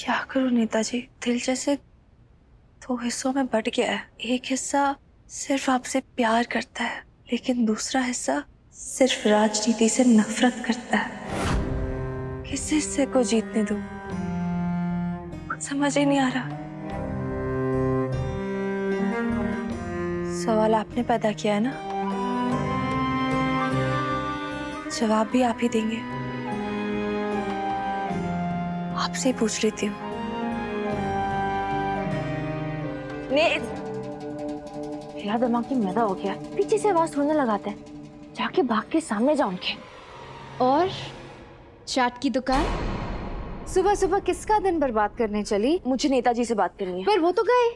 क्या करूं नेताजी, दिल जैसे दो हिस्सों में बट गया है। एक हिस्सा सिर्फ आपसे प्यार करता है, लेकिन दूसरा हिस्सा सिर्फ राजनीति से नफरत करता है। किस हिस्से को जीतने दूं, कुछ समझ ही नहीं आ रहा। सवाल आपने पैदा किया है ना, जवाब भी आप ही देंगे। आपसे ही पूछ लेती हूँ। मेरा दिमाग की मैदा हो गया। पीछे से आवाज सुनने लगाते हैं, जाके भाग के सामने जाओ उनके। और चाट की दुकान सुबह सुबह किसका दिन बर्बाद करने चली? मुझे नेताजी से बात करनी है। पर वो तो गए,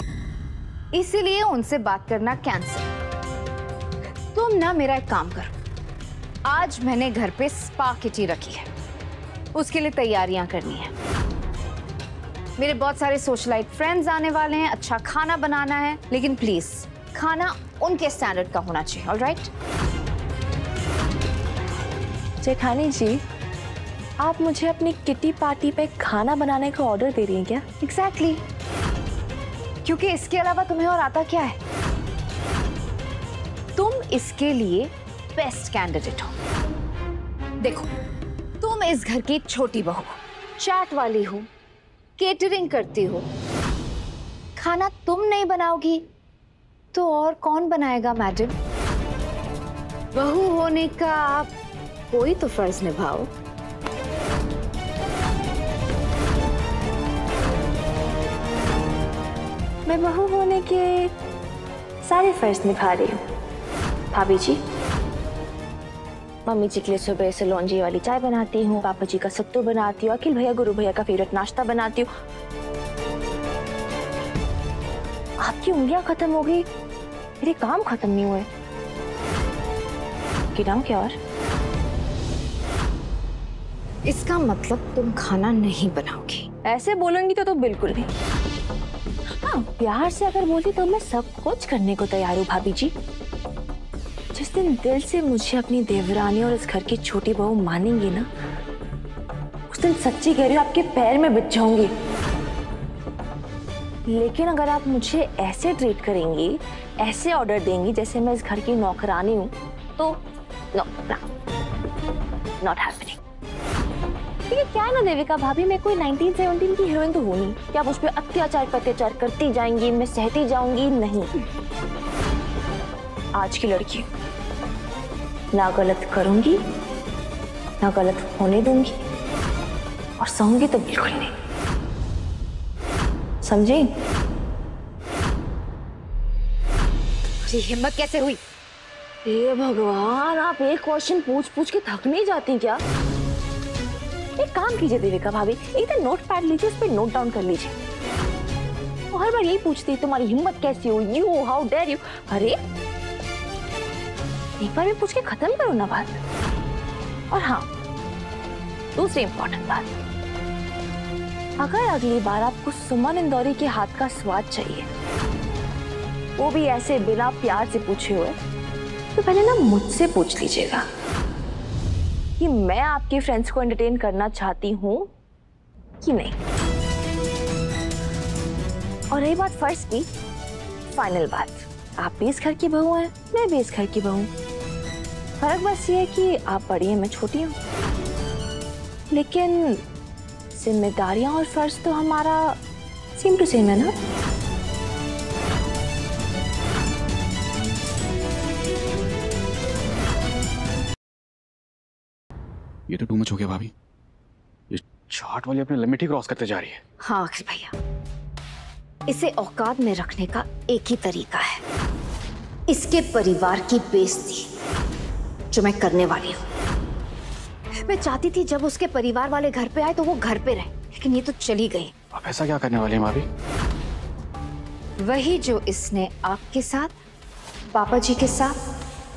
इसीलिए उनसे बात करना कैंसिल। तुम ना मेरा एक काम करो, आज मैंने घर पे स्पा किटी रखी है, उसके लिए तैयारियां करनी है। मेरे बहुत सारे सोशलाइट फ्रेंड्स आने वाले हैं, अच्छा खाना बनाना है, लेकिन प्लीज खाना उनके स्टैंडर्ड का होना चाहिए। ऑलराइट? जेठानी जी, आप मुझे अपनी किटी पार्टी पे खाना बनाने का ऑर्डर दे रही हैं क्या? एग्जैक्टली, क्योंकि इसके अलावा तुम्हें और आता क्या है? तुम इसके लिए बेस्ट कैंडिडेट हो। देखो, तुम इस घर की छोटी बहू, चाट वाली हो, केटरिंग करती हो। खाना तुम नहीं बनाओगी तो और कौन बनाएगा मैडम? बहू होने का आप कोई तो फर्ज निभाओ। मैं बहू होने के सारे फर्ज निभा रही हूँ भाभी जी। मम्मी जी के लिए सुबह से लौंजी वाली चाय बनाती हूँ, पापा जी का सत्तू बनाती हूँ, अखिल भैया गुरु भैया का फेवरेट नाश्ता बनाती हूँ। आपकी उंगलियां खत्म हो गई, मेरे काम खत्म नहीं हुए। गिराऊं क्या और? इसका मतलब तुम खाना नहीं बनाओगी? ऐसे बोलूंगी तो बिल्कुल नहीं। हाँ, प्यार से अगर बोलती तो मैं सब कुछ करने को तैयार हूँ भाभी जी। जिस दिन दिल से मुझे अपनी देवरानी और इस घर की छोटी बहू मानेंगी ना, उस दिन सच्ची कह रही हूँ आपके पैर में बिछ जाऊंगी। लेकिन अगर आप मुझे ऐसे ट्रीट करेंगी, ऐसे ऑर्डर देंगी जैसे मैं इस घर की नौकरानी हूँ, तो नो, नॉट हैपनिंग। ये क्या है ना देविका भाभी, मैं कोई 1917 की हीरोइन तो हूँ नहीं कि आप उस पर अत्याचार पर अत्याचार करती जाएंगी, मैं सहती जाऊंगी। नहीं, आज की लड़की ना गलत करूंगी ना गलत होने दूंगी, और सहूंगी तो बिल्कुल नहीं। समझी? ये हिम्मत कैसे हुई? हे भगवान, आप एक क्वेश्चन पूछ पूछ के थक नहीं जाती क्या? एक काम कीजिए देविका भाभी, इधर नोट पैड लीजिए, उस पर नोट डाउन कर लीजिए। वो हर बार यही पूछती तुम्हारी हिम्मत कैसी हो, यू हाउ डेयर यू। अरे एक बार भी पूछ के खत्म करो ना बात। और हाँ, दूसरी इंपॉर्टेंट बात, अगर अगली बार आपको सुमन इंदौरी के हाथ का स्वाद चाहिए, वो भी ऐसे बिना प्यार से पूछे हुए, तो पहले ना मुझसे पूछ लीजिएगा कि मैं आपके फ्रेंड्स को एंटरटेन करना चाहती हूँ कि नहीं। और रही बात फर्स्ट की, फाइनल बात, आप भी इस घर की बहू हैं, मैं भी इस घर की बहू। फर्क बस ये है कि आप बड़ी हैं, मैं छोटी हूँ, लेकिन जिम्मेदारियां और फर्ज तो हमारा सेम टू सेम है ना। ये तो टू मच हो गया भाभी, ये चाट वाली अपने लिमिट ही क्रॉस करते जा रही है। हाँ अखिल भैया, इसे औकात में रखने का एक ही तरीका है, इसके परिवार की बेइज्जती, जो मैं करने वाली हूँ। मैं चाहती थी जब उसके परिवार वाले घर पे आए तो वो घर पे रहे, लेकिन ये तो चली गई। आप ऐसा क्या करने वाले हैं भाभी? वही जो इसने आपके साथ, पापा जी के साथ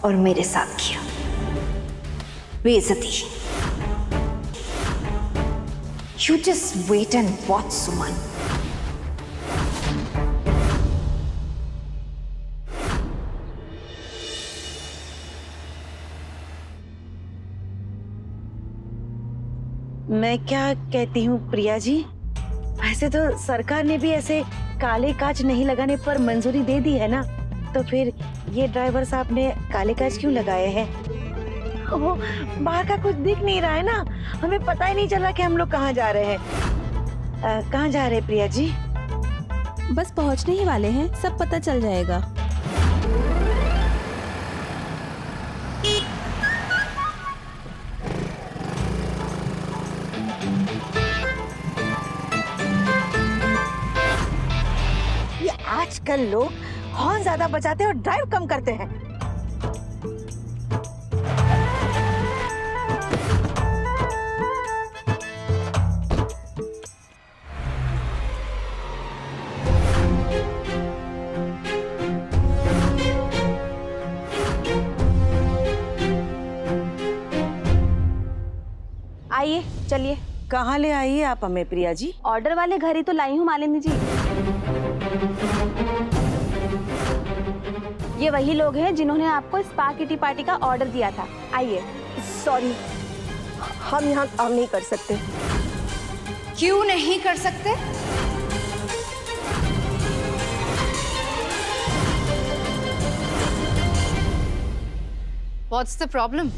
और मेरे साथ किया, बेइज्जती। You just wait and watch, सुमन। मैं क्या कहती हूँ प्रिया जी, वैसे तो सरकार ने भी ऐसे काले कांच नहीं लगाने पर मंजूरी दे दी है ना, तो फिर ये ड्राइवर साहब ने काले कांच क्यों लगाए हैं? वो बाहर का कुछ दिख नहीं रहा है ना, हमें पता ही नहीं चल रहा कि हम लोग कहाँ जा रहे हैं। कहाँ जा रहे हैं प्रिया जी? बस पहुंचने ही वाले हैं, सब पता चल जाएगा। ये आजकल लोग हॉर्न ज्यादा बजाते हैं और ड्राइव कम करते हैं। आइए चलिए। कहाँ ले आई है आप हमें प्रिया जी? ऑर्डर वाले घर ही तो लाई हूँ मालिनी जी। ये वही लोग हैं जिन्होंने आपको स्पा किटी पार्टी का ऑर्डर दिया था। आइए। सॉरी, हम यहाँ काम नहीं कर सकते। क्यों नहीं कर सकते? What's the problem?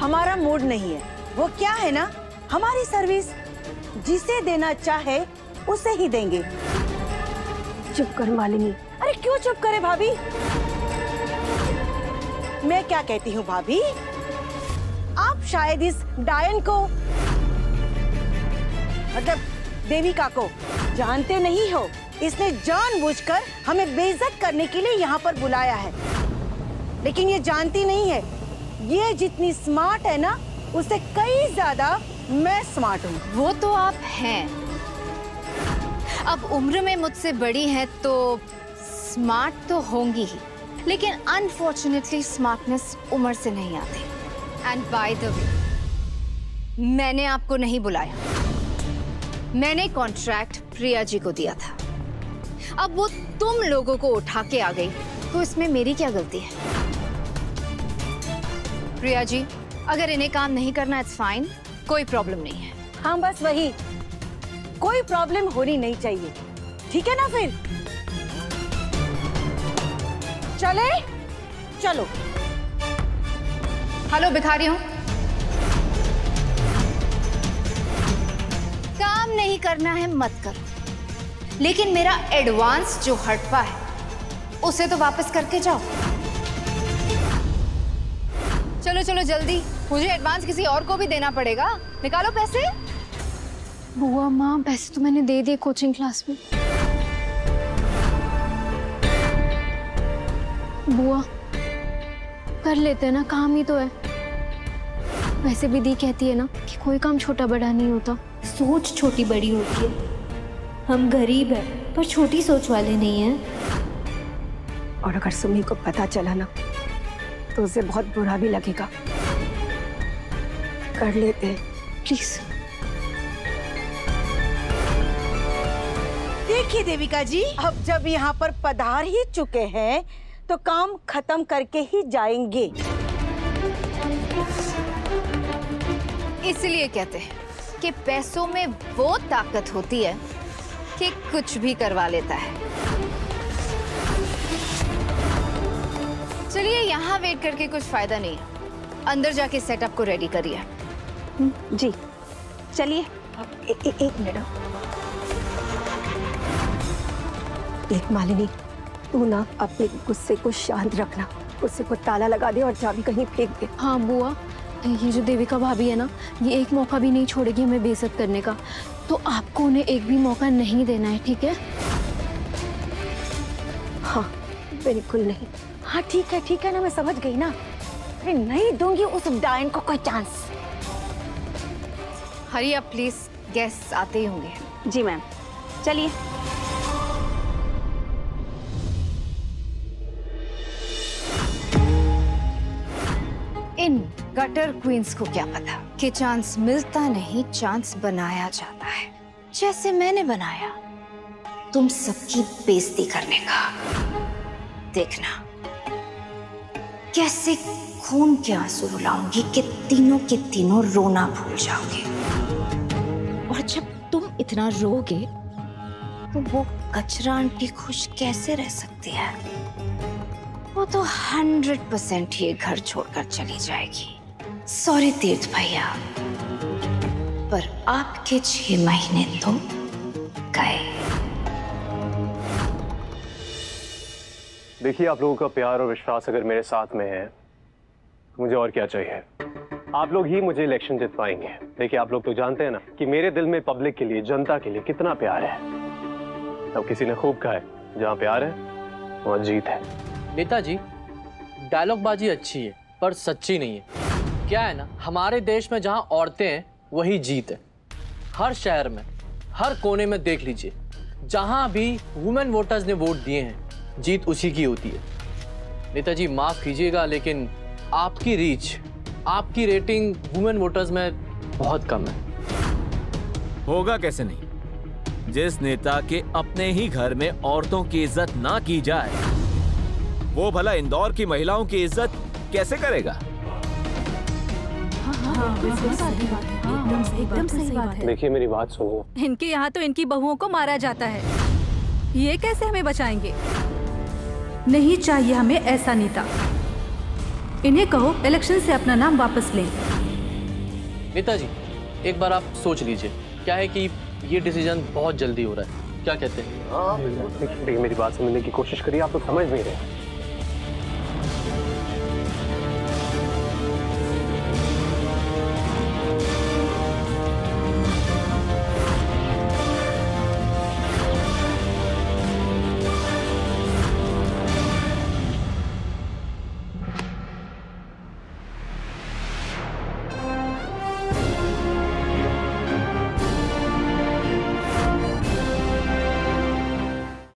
हमारा मूड नहीं है। वो क्या है ना, हमारी सर्विस जिसे देना चाहे उसे ही देंगे। चुप कर मालिनी। अरे क्यों चुप करे भाभी? मैं क्या कहती हूँ भाभी, आप शायद इस डायन को, मतलब देविका को जानते नहीं हो। इसने जानबूझकर हमें बेइज्जत करने के लिए यहाँ पर बुलाया है, लेकिन ये जानती नहीं है ये जितनी स्मार्ट है ना, उससे कई ज्यादा मैं स्मार्ट हूँ। वो तो आप हैं, अब उम्र में मुझसे बड़ी हैं तो स्मार्ट तो होंगी ही, लेकिन अनफॉर्चुनेटली स्मार्टनेस उम्र से नहीं आती। एंड बाय द वे, मैंने आपको नहीं बुलाया, मैंने कॉन्ट्रैक्ट प्रिया जी को दिया था। अब वो तुम लोगों को उठा के आ गई, तो इसमें मेरी क्या गलती है? प्रिया जी, अगर इन्हें काम नहीं करना इट्स फाइन, कोई प्रॉब्लम नहीं है। हाँ बस वही, कोई प्रॉब्लम होनी नहीं चाहिए, ठीक है ना? फिर चले चलो। हेलो भिखारी हूँ, काम नहीं करना है मत करो, लेकिन मेरा एडवांस जो हड़पा है उसे तो वापस करके जाओ। चलो चलो जल्दी, मुझे एडवांस किसी और को भी देना पड़ेगा। निकालो पैसे। बुआ माँ, पैसे तो मैंने दे दिए कोचिंग क्लास में। बुआ कर लेते हैं ना, काम ही तो है। वैसे भी दी कहती है ना कि कोई काम छोटा बड़ा नहीं होता। सोच छोटी बड़ी होती है। हम गरीब हैं पर छोटी सोच वाले नहीं हैं। और अगर सुमी को पता चला ना तो उसे बहुत बुरा भी लगेगा। कर लेते हैं प्लीज। देखिए देविका जी, अब जब यहाँ पर पधार ही चुके हैं तो काम खत्म करके ही जाएंगे। इसलिए कहते हैं कि पैसों में वो ताकत होती है कि कुछ भी करवा लेता है। चलिए, यहाँ वेट करके कुछ फायदा नहीं है, अंदर जाके सेटअप को रेडी करिए। जी चलिए। एक मिनट। देख मालिनी, तू ना अपने गुस्से को शांत रखना, गुस्से को ताला लगा दे और चाबी कहीं फेंक दे। हाँ बुआ, ये जो देविका भाभी है ना, ये एक मौका भी नहीं छोड़ेगी हमें बेइज्जत करने का, तो आपको उन्हें एक भी मौका नहीं देना है, ठीक है? हाँ बिल्कुल नहीं। हाँ ठीक है ना, मैं समझ गई ना। अरे नहीं दूंगी उस डायन को कोई chance. Hurry up please, guest आते ही होंगे। जी मैम, चलिए। इन गटर क्वींस को क्या पता कि चांस मिलता नहीं, चांस बनाया जाता है, जैसे मैंने बनाया तुम सबकी बेइज्जती करने का। देखना कैसे खून के आंसू रुलाऊंगी कि तीनों के तीनों रोना भूल जाओगे। और जब तुम इतना रोगे तो वो कचरा आंटी खुश कैसे रह सकती है? वो तो 100% ये घर छोड़कर चली जाएगी। सॉरी तीर्थ भैया, पर आपके 6 महीने तो गए। देखिए, आप लोगों का प्यार और विश्वास अगर मेरे साथ में है, मुझे और क्या चाहिए? आप लोग ही मुझे इलेक्शन जितवाएंगे। देखिए, आप लोग तो जानते हैं ना कि मेरे दिल में पब्लिक के लिए, जनता के लिए कितना प्यार है। अब किसी ने खूब कहा है, जहाँ प्यार है वहाँ जीत है। नेताजी, डायलॉग बाजी अच्छी है पर सच्ची नहीं है। क्या है ना, हमारे देश में जहाँ औरतें हैं वही जीत है। हर शहर में, हर कोने में देख लीजिए, जहाँ भी वुमेन वोटर्स ने वोट दिए हैं, जीत उसी की होती है। नेताजी माफ कीजिएगा, लेकिन आपकी रीच, आपकी रेटिंग वुमेन वोटर्स में बहुत कम है। होगा कैसे नहीं? जिस नेता के अपने ही घर में औरतों की इज्जत ना की जाए, वो भला इंदौर की महिलाओं की इज्जत कैसे करेगा? एकदम सही बात है। देखिए, मेरी बात सुनिए। इनके यहाँ तो इनकी बहुओं को मारा जाता है, ये कैसे हमें बचाएंगे? नहीं चाहिए हमें ऐसा नेता। इन्हें कहो इलेक्शन से अपना नाम वापस लें। नेताजी, एक बार आप सोच लीजिए। क्या है कि ये डिसीजन बहुत जल्दी हो रहा है, क्या कहते हैं? देखिए, मेरी बात समझने की कोशिश करिए, आप तो समझ नहीं रहे।